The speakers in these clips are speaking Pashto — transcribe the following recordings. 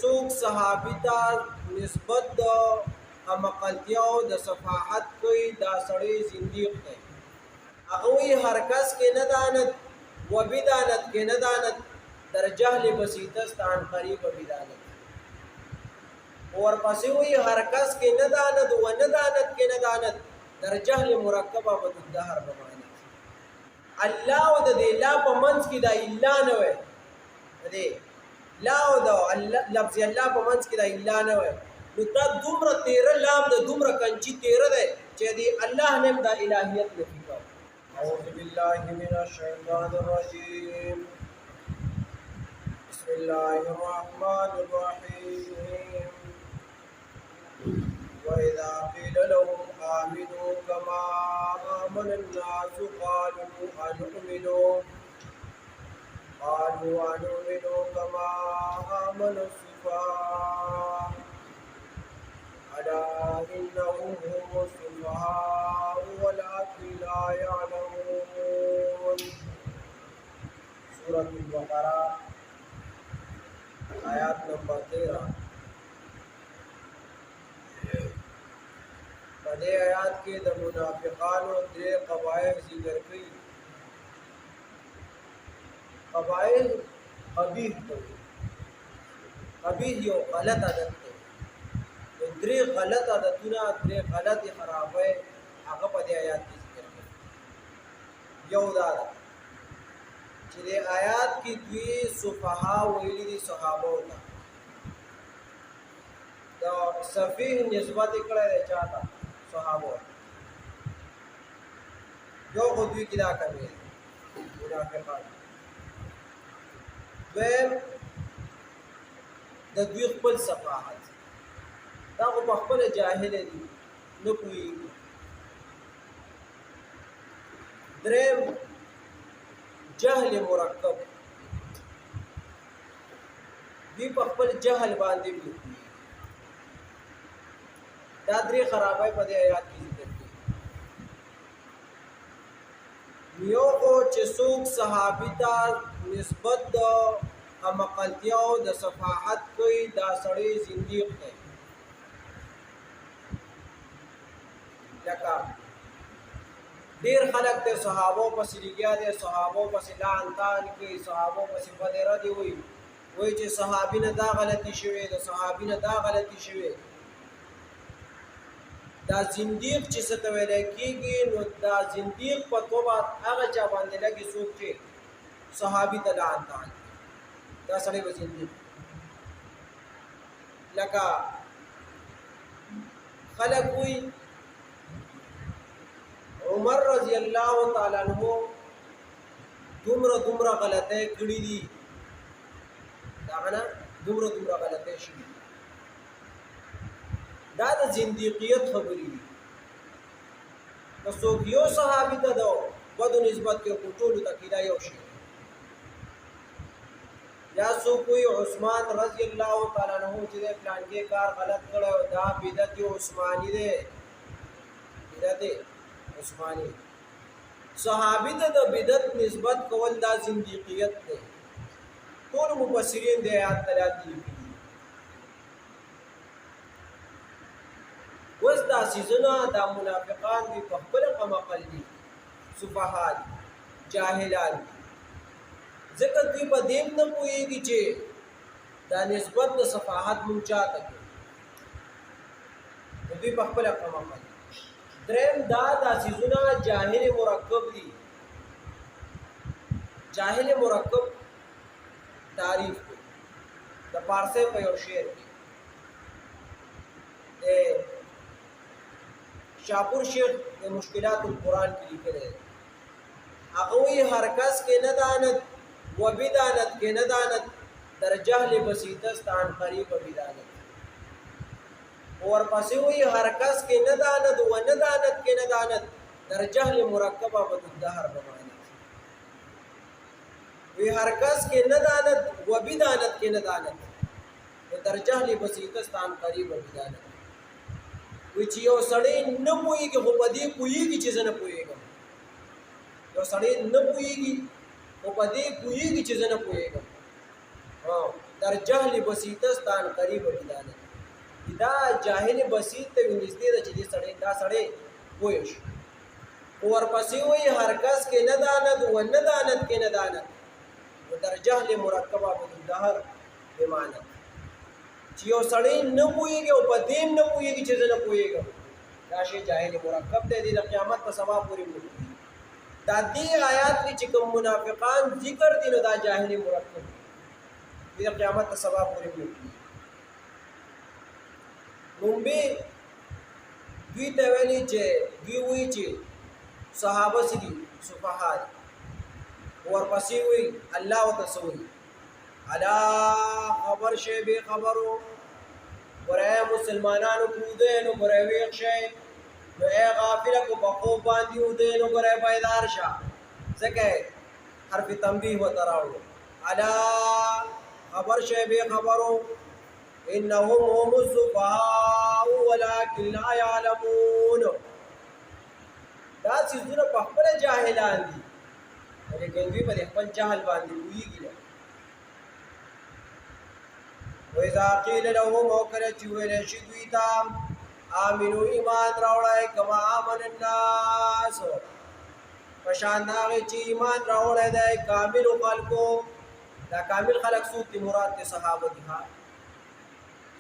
څوک صحابي ته نسبت د همقلتیا او د صفاحت کوي دا سړی زنديق دی. هغه وی هر کس کې نه دانت و بدانت کې نه دانت در جهل بسیطست عن قریب بدانت. ورپسې وی هر کس کې نه دانت و نه دانت کې نه دانت در جهل مرکبه بد الدهر بمانت. الله او د دې لا په منځ کې دا الا نه وي دې لا او د لفظ الله په منځ کې دا الا نه وي نو دا دومره تیره لام د دومره کنچی تیره ده چې دې الله نیم دا الہیت نفي کوي. اعوذ بالله من الشیطان الرجیم بسم الله الرحمن الرحیم وإذا قيل لهم آمنوا كما آمن الناس قالوا أنؤمن كما آمن السفهاء ألا إنهم هم السفهاء ولكن لا يعلمون. سورة البقرة آیات نمبر 13. په دې آیات کې د منافقانو درې قبایح ذکر کړي. قبایح قبیح دی. قبیح یو غلط عادت دی. درې غلط عادتونه درې غلطې خرابۍ هغه په دې آیات کې ذکر کړي. یو دا ده چې دې آیات کې دوی سفها ویلي دي صحابو ته. دا سفیه نسبت کړی دی چاته صحابو. یو خو دوی کې دا کوي منافقان. دویم د دوی خپل صفاحت دا خو په خپل جاهل دي نه پوهېږي. دریم جهل مرکب دوی په خپل جهل باندې پوهېږي. دا درې خرابۍ په دې آیات کې ذکر دي. یو خو چې څوک صحابي ته نسبت د همقلتیا او د صفاحت کوي دا سړی زنديق دی. لکه ډېر خلک د صحابو پسې لګیا دي، صحابو پسې لعن طعن کوي، صحابو پسې بدره دي وایي چې صحابي نه دا غلطي شوې د صحابي نه دا غلطي شوې. دا زنديق چې څه ته ویل کېږي نو دا زنديق په توبه هغه چا باندې لګي څوک چې صحابي ته لعن طعن دا سړی به زنديق. لکه خلک وایي عمر رضی الله تعالی عنہ دومره غلطۍ کړي دي دغه نه دومره غلطۍ شوي. دا د زنديقیت خبرې دي. که څوک یو صحابي ته د بدو نسبت کوي ټولو ته کېدا یو شي. یا څوک وایي عثمان رضی الله تعالی عنہ چې د پلانکې کار غلط کړی دا بدعت عثماني دی. بدعت عثماني صحابي ته د بدعت نسبت کول دا زنديقیت دی. ټول مفسرین د آیات تلاوت کوي. وس دا سيزونه دا منافقان دي په خپل قمقل دي سفهاء جاهلان دي. ځکه دوی په دې نه پوهېږي چې دا نسبت د صفاحت مونږ چاته کوي. دوی په خپل قمقل. دریم دا سيزونه جاهل مرکب دي. جاهل مرکب تعریف کوي د پارسه په یو شعر کې شاپور شیخ د مشکلات القرآن کې لیکلی. هغه وایي هر کس کې نه دانت و بدانت کې نه دانت در جهل بسیطست عن قریب بدانت. ورپسې وایي هر کس کې نه دانت و نه دانت کې نه دانت در جهل مرکبه بد الدهر بمانت. وی هر کس کې نه دانت و بدانت کې نه دانت در جهل بسیطست عن قریب بدانت. وی چې یو سړی نه پوهېږي خو په دې پوهېږي چې زه نه پوهېږم. یو سړی نه پوهېږي خو په دې پوهېږي چې زه نه پوهېږم. در جهل بسیطستان قریب بدانه دا جاهل بسیط ته نږدې ده چې دې سړی دا سړی پوه شي ورپسې وایي هر کس کې نه داند و نه داند کې نه داند و در جهل مرکبه بالدهر بمعنی چې یو سړی نه پوهېږي او په دې نه پوهېږي چې زه نه پوهېږم دا شی جاهل مرکب دی د قیامت په سبا پورې مونږ دا دې آیات کې چې کوم منافقان ذکر دي نو دا جاهل مرکب دی د قیامت په سبا پورې مونږ لومبي دوی ته ویلي چې دوی وایي چې صحابه څه دي سفها دي ورپسې وایي الله ورته څه وایي الا خبر شی بې خبرو ګوره مسلمانانو کودی نو ګوره ویښ شئ نو ای غافله کو په خوب باندې ودی نو ګوره بیدار شه ځکه حرف تنبیه ورته راوړو الا خبر شی بې خبرو انهم هم السفهاء ولكن لا يعلمون دا څیزونه په خپل جاهلان دي لیکن دوی په خپل جهل باندې پوهېږي نه وإذا قيل لهم وكره چې ویل شي دوی ته آمنو ایمان راوړئ کما آمن الناس په شان د هغې چې ایمان راوړی دی کاملو خلکو دا کامل خلک څوک دي مراد د صحابه دي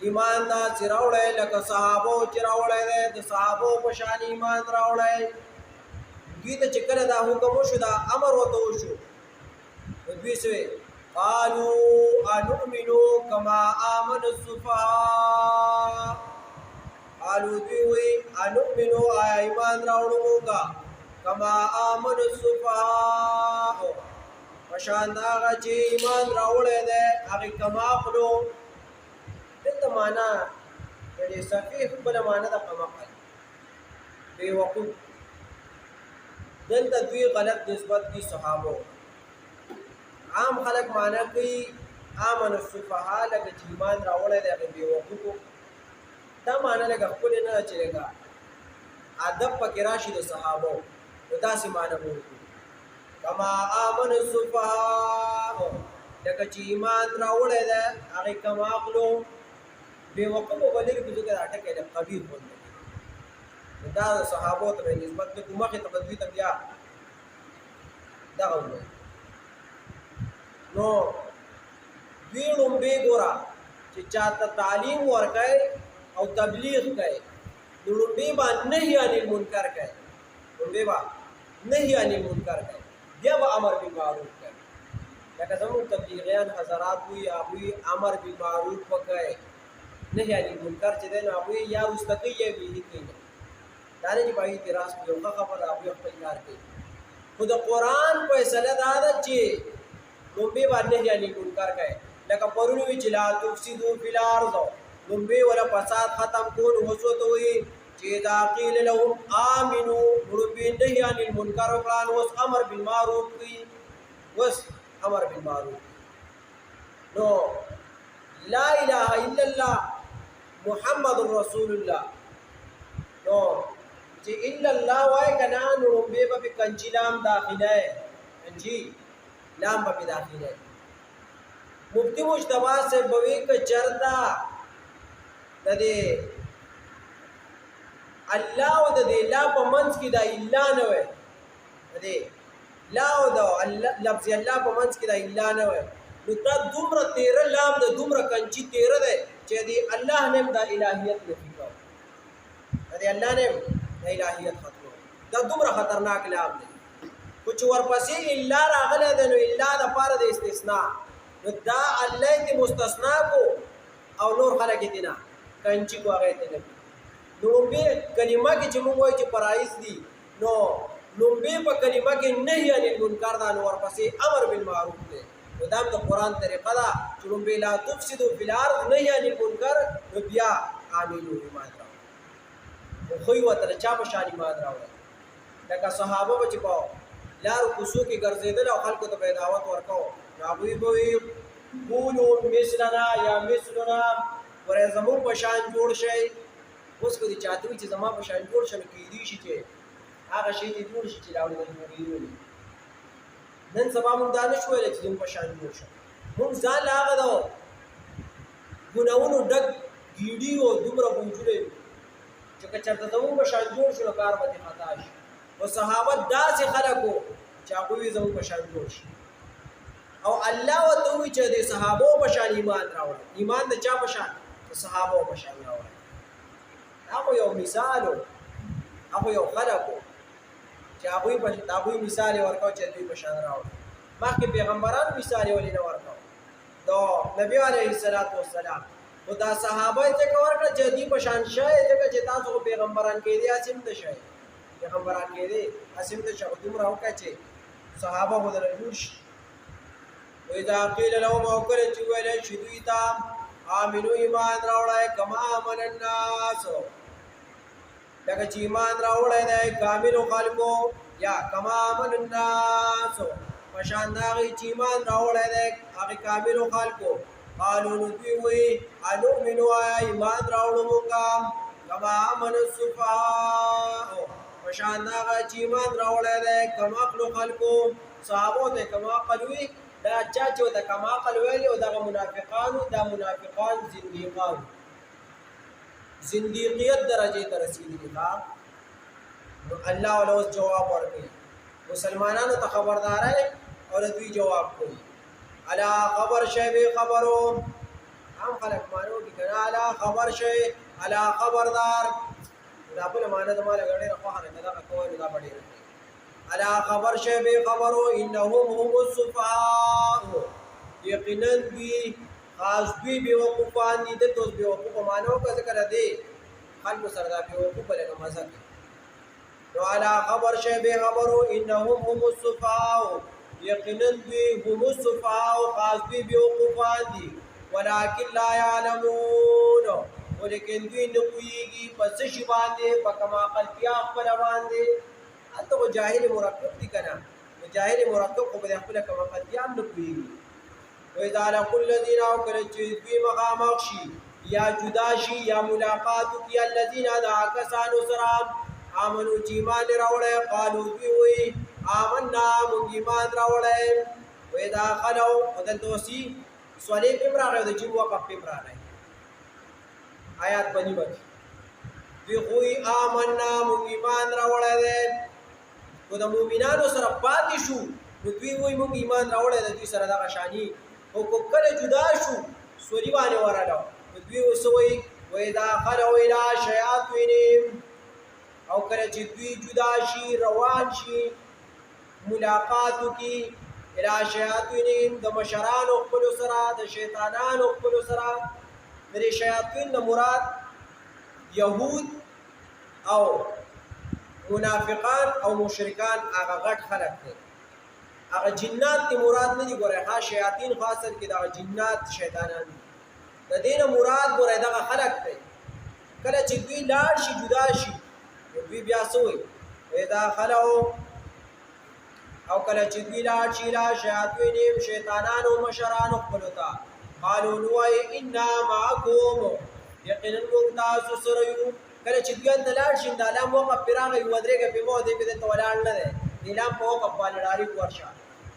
ایمان دا چې راوړی لکه صحابو چې راوړی دی د صحابو په شان ایمان راوړی دوی ته چې کله دا حکم وشو دا امر ورته وشو نو دوی څه قالوا انؤمن كما آمن السفهاء قالوا دوی وی انؤمن آیا ایمان راوړو موږ کما آمن السفهاء پشان دا هغه چې ایمان راوړی دی هغې کما اخلو دلته معنا د سفیه بله معنا د قمقل بې وقوف دلته دوی غلط نسبت کی صحابو عام خلق معنا کوي آمن السفهاء لکه چې ایمان راوړی دی هغې بې وقوفو دا معنا لکه ښکلې نه ده چې لکه ادب پکې راشي د صحابو نو داسې معنا به وکړو کما آمن السفهاء لکه چې ایمان راوړی دی هغې کم عقلو بې وقوفو به لرې کړو ځکه دا ټکی د قبیح خوند لري دا د صحابو ته به نسبت نه کړو مخې ته به دوی ته بیا دغه ووایي نو دوی لومبې ګوره چې چاته تعلیم ورکوي او تبلیغ کوي نو لومبې به نهي عن المنکر کوي لومبې به نهي عن المنکر کوي بیا به امر بالمعروف کوي لکه زموږ تبلیغیان حضرات وایي هغوی امر بالمعروف به کوي نهي عن المنکر چې دی نو هغوی یا وروسته کوي یا بیخي کوي نه دا نه چې په هغې اعتراض کوي یو ښه خبره هغوی خپل کار کوي خو د قرآن فیصله دا ده چې لومبې به نهي عن المنکر کوي لکه پرون وي چې لا تفسدوا فی الارض لومبې ولا فساد ختم کول اوس ورته وایي چې اذا قیل لهم آمنو لومبې نهي عن المنکر وکړه نو اوس امر بالمعروف کوي اوس امر بالمعروف نو لا اله الا الله محمد رسول الله نو چې الا الله وایي که نه نو لومبې به پې کنچي لام داخله کنچي لام به داخله مفتی مجتبی صاحب بوي که چرتا د دې الله او د دې لا په منځ کې دا الا نه وي د دې لا او د لفظ الله په منځ کې دا الا نه وي نو دا دومره تیره لام د دومره کنچي تیره دی چې د الله نیم دا الهیت نفي کوي د الله نیم د الهیت ختمو دا دومره خطرناک لام دی خو چې ورپسې الا راغلی دی نو الا دپاره د استثناء نو دا الله دې مستثنا کو او نور خلک دې نه کنچي کو هغې ته نه نو لومبې کلمه کې چې موږ وایو چې فرایض دي نو لومبې په کلمه کې نهي عن المنکر دا نو ورپسې امر بالمعروف دی نو دا هم د قرآن طریقه ده چې لومبې لا تفسدوا فی الارض نهي عن المنکر نو بیا آمنو ایمان راوړئ نو ښوي ورته د چا په شان ایمان راوړئ لکه صحابه به چې په لارو کوڅو کې ګرځېدل او خلکو ته به یې دعوت ورکوو نو هغوی به وي قولو مثلنا یا مثلنا ورې زموږ په شان جوړ شئ اوس که دې چاته وي چې زما په شان جوړ شي نو کیدی شي چې هغه شی دې جوړ شي چې لاړې د جوړېدو نن سبا موږ دا نه شو ویلی چې زموږ په شان جوړ شو موږ ځان له هغه ګناونو ډک ګیډي او دومره بوجونه چې که چېرته زموږ په شان جوړ شو نو کار به دې خطا شي. او صحابه داسې خلک وو چې هغوی زموږ په شان جوړ شي. او الله ورته ووایي چې د صحابو په شان ایمان راوړه. ایمان د چا په شان؟ د صحابو په شان راوړه. هغه یو مثال و، هغه یو خلک وو چې هغوی مثال یې ورکاو چې دوی په شان راوړه. مخکې پیغمبرانو مثال یې ولې نه ورکاو د نبي علیه السلام. خو دا صحابه یې ځکه ورکړه چې دوی په شان شئ، ځکه چې تاسو خو پیغمبران کېدی هسې هم نه شئ. پیغمبران کېدی هسې هم نه شئ. خو دومره وکړه چې صحابه خو درنه جوړ شي. وإذا قيل لهم او کله چې ویلی شي دوی ته آمنو ایمان راوړئ کما آمن الناس، لکه چې ایمان راوړی دی کاملو خلکو، یا کما آمن الناس په شان د هغې چې ایمان راوړی دی هغې کاملو خلکو. قالو نو دوی وایي انؤمنو آیا ایمان راوړو مونږه کما آمن السفهاء په شان د هغه چې ایمان راوړی دی کم عقلو خلکو. صحابو ته کم عقل وي، دا چا چې ورته کم عقل ویلي او دغه منافقانو، دا منافقان زندیقان زندیقیت درجې ته رسېدلي. نو الله ول اوس جواب ورکوي، مسلمانانو ته خبرداری او د دوی جواب کوي. الا خبر شئ بې خبرو، عام خلک معنی وکړي که نه، الا خبر شئ، الا خبردار. دا بله معنی زما لږ ډېره خوښه ده، که دغه کوئ نو دا به ډېره ښه. الا خبر شئ بې خبرو انهم هم السفهاء، یقینا دوی خاص دوی بېوقوفان دي. دلته اوس بېوقوفه معنی وکړه ځکه د دې خلکو سره دا بېوقوفه لږه مزه کوي. نو الا خبر شئ بې خبرو انهم هم السفهاء، یقینا دوی هم السفهاء خاص دوی بېوقوفان دي. ولکن لا یعلمون، ولیکن دوی نه پوهېږي په څه شي باندې، په کم عقلتیا خپله باندې. هلته خو جاهل مرکب دي که نه، نو جاهل مرکب خو په دې خپله کم عقلتیا هم نه پوهېږي. وإذا لقوا الذین، او کله چې دوی مخامخ شي یا جدا شي یا ملاقات وکړي الذین هغه کسانو سره آمنو چې ایمان یې راوړی، قالو دوی وایي آمنا مونږ ایمان راوړی. وإذا خلوا، او دلته اوسي سولې پې هم راغی او د جیم وقف پې هم راغی، آیات په نیمه کې. دوی خو وایي آمنا مونږ ایمان راوړی دی، خو د مؤمنانو سره پاتې شو نو دوی وایي مونږ ایمان راوړی دی، دوی سره دغه شاني. خو کله جدا شو سوري باندې ورغلو نو دوی اوس وایي وإذا خلوا إلى شیاطینهم، او کله چې دوی جدا شي روان شي ملاقات وکړي إلى شیاطینهم د مشرانو خپلو سره، د شیطانانو خپلو سره. د دې شیاطین نه مراد یهود او منافقان او مشرکان هغه غټ خلک دي. هغه جنات دی مراد نه دي. ګورئ ها شیاطین خو اصل کې دغه جنات شیطانان دي. د دې نه مراد ګورئ دغه خلک دی. کله چې دوی لاړ شي جدا شي نو دوی بیا څه وایي وإذا خلوا، او کله چې دوی لاړ شي لا شیاطینهم شیطانانو مشرانو خپلو ته، قالو نو وایي انا معکم، یقینا موږ تاسو سره یو. کله چې دوی هلته لاړ شي د لام وقف پرې راغی ودرېږه پې مه دی پې دلته ولاړ نه دی، د لام په وقف باندې ډارېک ورشه.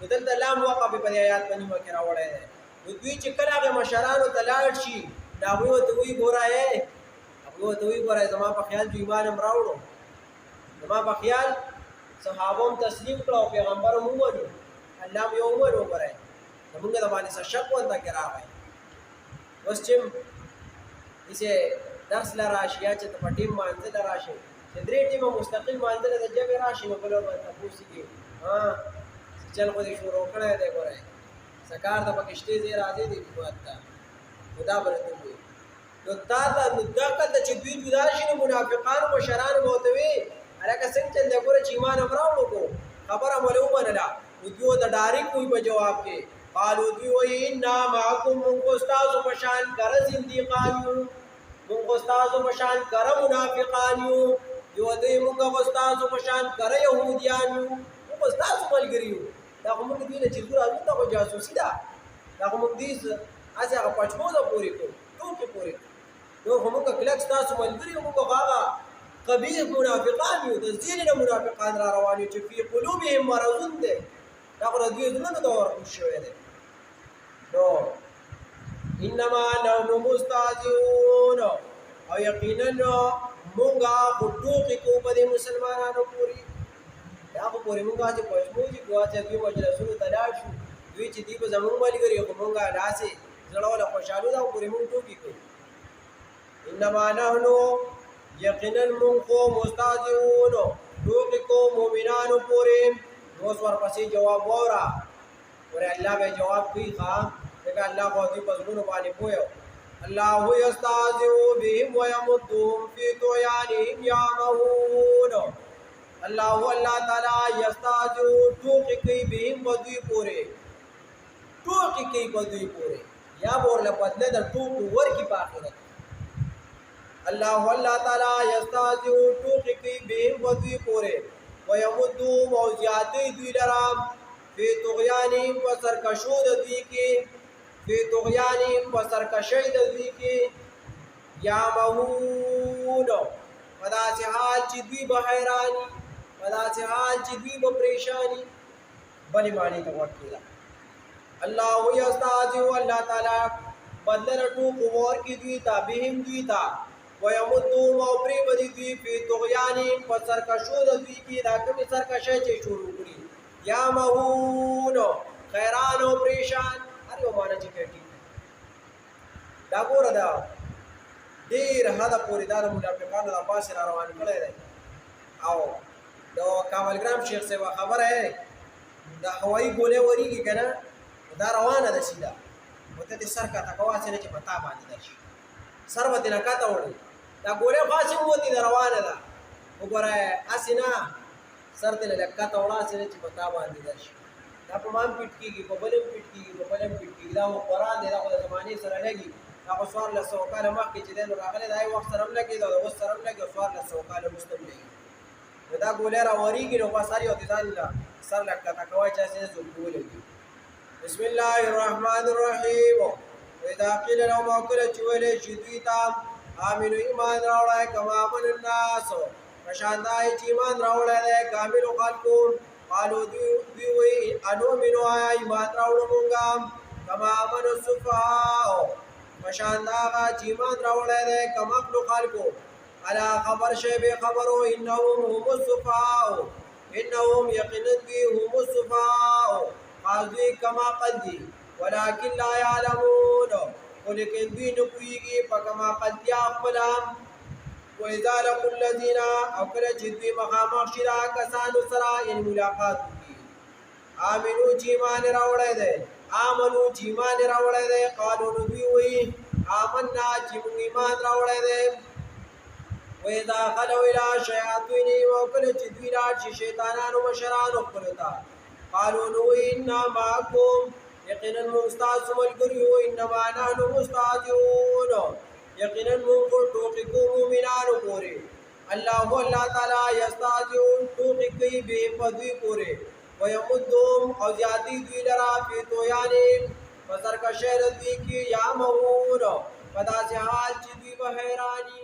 نو دلته لام وقف یې په دې آیات په نیمه کې راوړی دی. نو دوی چې کله هغې مشرانو ته لاړ شي نو هغوی ورته وایي ګوره هغوی ورته وایي ګوره زما په خیال چې ایمان هم راوړو، زما په خیال صحابه هم تسلیم کړه او پیغمبر هم ومنو، الله هم یې ومنو. ګورئ زمونږ د باندې څه شک ورته کې راغی. اوس چې داسې درس له راشي یا چې ته په ټیم مانځه له راشي چې درې ټیمه مستقل مانځه له د ژبې راشي نو بل ورته تپوس کړي چل خو دې شروع کړی دی. ګورئ څه کار ته پکې شتې ځای راځي دی جومات ته نو دا به راته ووایي. نو تا ته نو دا کله چې دوی جدا شي نو منافقانو مشرانو به ورته وایي هلکه څنګه چل دی ګوره چې ایمان هم راوړو کو خبره مو له ومنله. نو دوی ورته ډارېک وایي په جواب کې، قالو دوی وایي انا معکم، مونږ خو ستاسو په شان کره زندیقان یو، مونږ خو ستاسو په شان کره منافقان یو. دوی ورته وایي مونږ خو ستاسو په شان کره یهودیان یو، مونږ خو ستاسو ملګري یو. دا خو مونږ دوی نه چې زور راځو دا خو جاسوسي ده، دا خو مونږ دوی هسې هغه پچپوزه پورې کړو ټوکې پورې کړو. نور خو مونږ کلک ستاسو ملګري یو، مونږ خو هغه قبیح منافقان یو، د ځینې نه منافقان را روان یو چې فی قلوبهم مرضون دی، دا خو د دوی زړونو ته ورکوز شوی دی. نو انما نحن مستهزئون او یقینا مونږه ټوکې کوو په دې مسلمانانو پورې دا خو پورې مونږه چې پښمو چې ګواځي دوی مجلسونو ته لاړ شو دوی چې دی به زمونږ ملګري خو مونږه داسې زړه ولا خوشحالو دا پورې مونږ ټوکې کوو انما نحن یقینا مونږ خو مستهزئون ټوکې کوو مؤمنانو پورې اوس ورپسې جواب وره ورې الله به جواب کوي ښه ځکه الله خو دوی په زړونو باندې پوهه الله يستهزئ بهم ويمدهم في طغيانهم يعمهون الله تعالی یستهزئ ټوکې کوي بهم په دوی پورې ټوکې کوي په دوی پورې یا ورله بدله د ټوکو ورکي په آخرت الله تعالی یستهزئ ټوکې کوي بهم په دوی پورې ويمدهم او زیاتې دوی لرا فی طغیانهم په سرکشو د دوی کې فی طغیانهم په سرکشۍ د دوی کې یعمهون په داسې حال چې دوی به حیراني په داسې حال چې دوی به پریشاني بلې معنی ته غوږ کېږه الله یستهزئ الله تعالی بدله ټوکو ورکړي دوی ته بهم دوی ته ويمدهم او پرېږدي دوی فی طغیانهم په سرکشو د دوی کې دا کومې سرکشۍ چې شروع کړي یعمهون حیران او پریشان هر یو معنی چې کوي دا ګوره دا ډېر حده پورې دا د منافقانو د پاسې را روان کړی دی او د کاملګرام شیخ صاحب خبره ہے د هوایي ګولې وریږي که نه دا روانه ده سیده خو ته دې سر کاته کوه هسې نه چې په تا باندې درشي سر به دې نه کاته وړي دا ګولې خو هسې ووتې ده روانه ده وګوره هسې نه سر دې لږ کاته وړه هسې نه چې په تا باندې درشي دا په ما هم پیټ کېږي په بل هم پیټ کېږي په بل هم پیټ کېږي دا خو قرآن دی دا خو د زمانې سره لګي دا خو 1400 کاله مخکې چې دی نو راغلی دا یو وخت سره هم لګېده او د اوس سره هم لګي او 1400 کاله وروسته هم لګي نو دا ګولۍ راورېږي نو بس هر یو د ځان سر لږ کته کوی چې هسې نه څوک ولګي بسم الله الرحمن الرحیم واذا قیل لهم او کله چې ویلی شي دوی ته آمنو ایمان راوړئ کما آمن الناس په شان دا چې ایمان راوړی دی کاملو خلکو قالو دوی وایي انؤمنو آیا ایمان راوړو مونږه کما آمن السفهاء په شان د هغه چې ایمان راوړی دی کمعقلو خلکو الا خبر شی بې خبرو انهم هم السفهاء انهم یقینا دوی هم السفهاء خاص دوی کمعقل دي ولکن لا یعلمون خو لیکن دوی نه پوهېږي په کمعقلتیا خپله واذا لقوا الذین او کله چې دوی مخامخ شي د کسانو سره یعنې ملاقات وکړي آمنو چې ایمان راوړی دی آمنو چې ایمان راوړی دی قالو نو دوی وایي آمنا چې موږ ایمان راوړی دی واذا خلوا الی شیاطینهم او کله چې دوی لاړ شي شیطانانو مشرانو خپلو ته قالو نو وایي انا معکم یقینا موږ ستاسو ملګري یو انما نحن مستهزئون یقینا موږ ټوکې کوو مؤمنانو پورې الله تعالی یستهزئ ټوکې کوي بهم په دوی پورې ويمدهم او زیاتې دوی لرا فی طغیانهم په سرکشۍ د دوی کې یعمهون په داسې حال چې دوی به حیراني